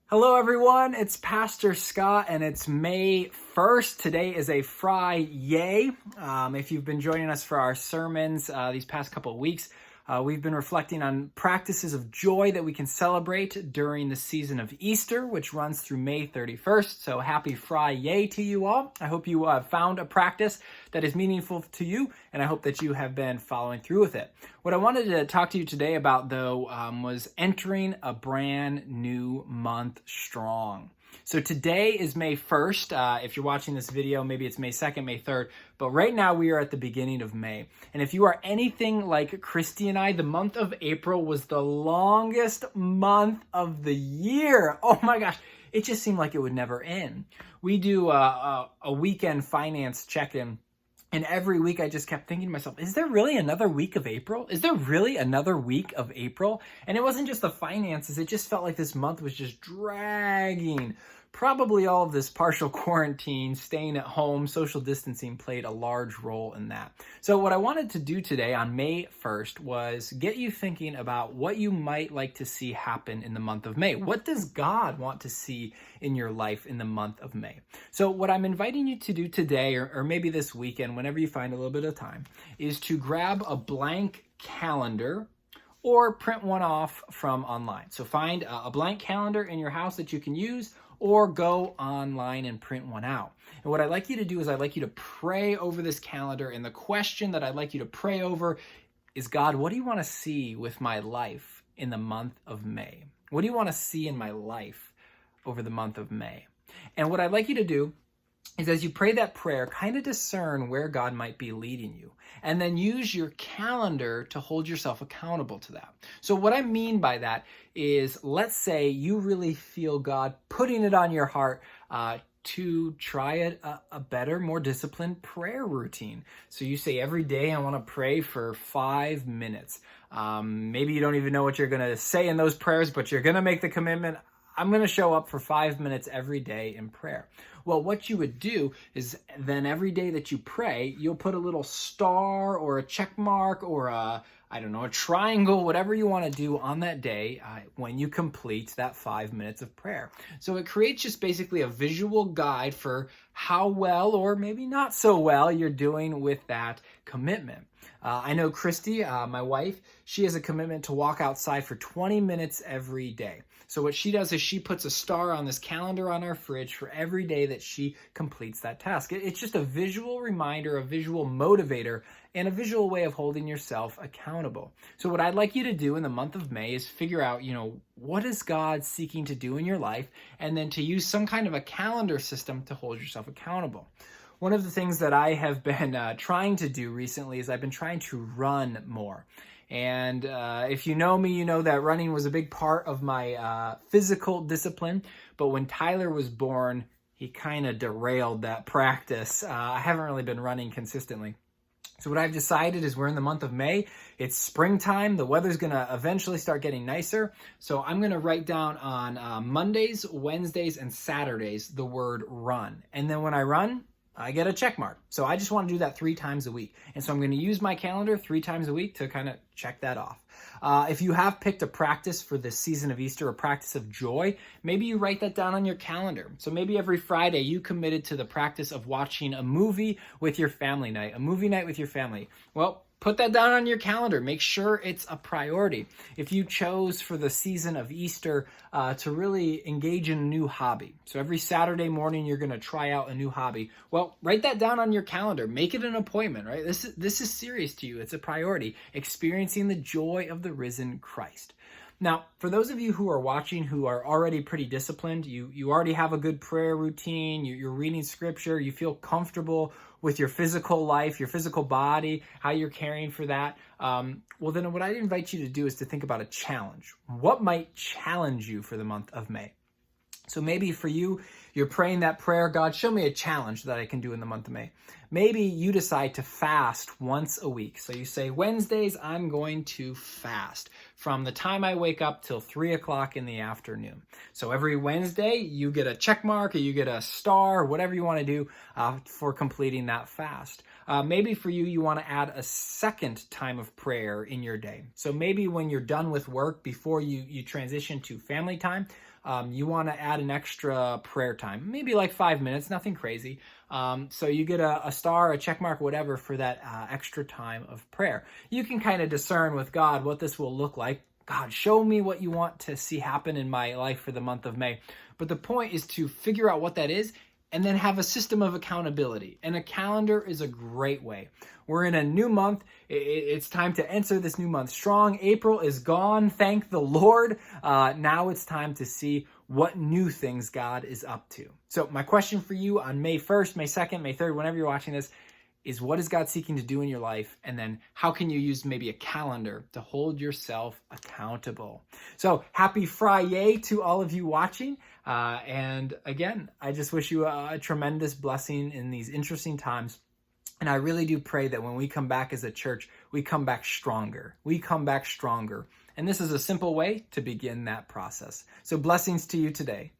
Hello, everyone. It's Pastor Scott, and it's May 1st. Today is a Friday. If you've been joining us for our sermons these past couple of weeks, we've been reflecting on practices of joy that we can celebrate during the season of Easter, which runs through May 31st. So happy Friday to you all. I hope you found a practice that is meaningful to you, and I hope that you have been following through with it. What I wanted to talk to you today about, though, was entering a brand new month strong. So today is May 1st. If you're watching this video, maybe it's May 2nd, May 3rd, but right now we are at the beginning of May. And if you are anything like Christy and I, the month of April was the longest month of the year. Oh my gosh, it just seemed like it would never end. We do a weekend finance check-in. And every week I just kept thinking to myself, is there really another week of April? Is there really another week of April? And it wasn't just the finances. It just felt like this month was just dragging. Probably all of this partial quarantine, staying at home, social distancing played a large role in that. So what I wanted to do today on May 1st was get you thinking about what you might like to see happen in the month of May. What does God want to see in your life in the month of May? So what I'm inviting you to do today, or maybe this weekend, whenever you find a little bit of time, is to grab a blank calendar or print one off from online. So find a blank calendar in your house that you can use, or go online and print one out. And what I'd like you to do is I'd like you to pray over this calendar. And the question that I'd like you to pray over is, God, what do you want to see with my life in the month of May? What do you want to see in my life over the month of May? And what I'd like you to do is, as you pray that prayer, kind of discern where God might be leading you, and then use your calendar to hold yourself accountable to that. So what I mean by that is, let's say you really feel God putting it on your heart to try a better, more disciplined prayer routine. So you say, every day I want to pray for 5 minutes. Maybe you don't even know what you're going to say in those prayers, but you're going to make the commitment. I'm going to show up for 5 minutes every day in prayer. Well, what you would do is then every day that you pray, you'll put a little star or a check mark or a triangle, whatever you want to do on that day when you complete that 5 minutes of prayer. So it creates just basically a visual guide for how well or maybe not so well you're doing with that commitment. I know Christy, my wife, she has a commitment to walk outside for 20 minutes every day. So what she does is she puts a star on this calendar on our fridge for every day that she completes that task. It's just a visual reminder, a visual motivator, and a visual way of holding yourself accountable. So what I'd like you to do in the month of May is figure out, what is God seeking to do in your life, and then to use some kind of a calendar system to hold yourself accountable. One of the things that I have been trying to do recently is I've been trying to run more. And if you know me, you know that running was a big part of my physical discipline. But when Tyler was born, he kind of derailed that practice. I haven't really been running consistently. So what I've decided is we're in the month of May. It's springtime. The weather's going to eventually start getting nicer. So I'm going to write down on Mondays, Wednesdays, and Saturdays the word run. And then when I run, I get a check mark. So I just want to do that 3 times a week. And so I'm going to use my calendar 3 times a week to kind of check that off. If you have picked a practice for this season of Easter, a practice of joy, maybe you write that down on your calendar. So maybe every Friday you committed to the practice of watching a movie with your family night, a movie night with your family. Well, put that down on your calendar. Make sure it's a priority. If you chose for the season of Easter to really engage in a new hobby, so every Saturday morning you're going to try out a new hobby, well, write that down on your calendar. Make it an appointment, right? This is serious to you. It's a priority. Experiencing the joy of the risen Christ. Now, for those of you who are watching who are already pretty disciplined, you already have a good prayer routine, you're reading scripture, you feel comfortable with your physical life, your physical body, how you're caring for that, well then what I invite you to do is to think about a challenge. What might challenge you for the month of May? So maybe for you, you're praying that prayer, God, show me a challenge that I can do in the month of May. Maybe you decide to fast once a week. So you say, Wednesdays, I'm going to fast from the time I wake up till 3 o'clock in the afternoon. So every Wednesday, you get a check mark or you get a star, whatever you want to do for completing that fast. Maybe for you, you want to add a second time of prayer in your day. So maybe when you're done with work, before you transition to family time, you want to add an extra prayer time, maybe like 5 minutes, nothing crazy. So you get a star, a check mark, whatever for that extra time of prayer. You can kind of discern with God what this will look like. God, show me what you want to see happen in my life for the month of May. But the point is to figure out what that is and then have a system of accountability. And a calendar is a great way. We're in a new month. It's time to enter this new month strong. April is gone, thank the Lord. Now it's time to see what new things God is up to. So my question for you on May 1st, May 2nd, May 3rd, whenever you're watching this, is what is God seeking to do in your life? And then how can you use maybe a calendar to hold yourself accountable? So happy Friday to all of you watching. And again, I just wish you a tremendous blessing in these interesting times. And I really do pray that when we come back as a church, we come back stronger. We come back stronger. And this is a simple way to begin that process. So blessings to you today.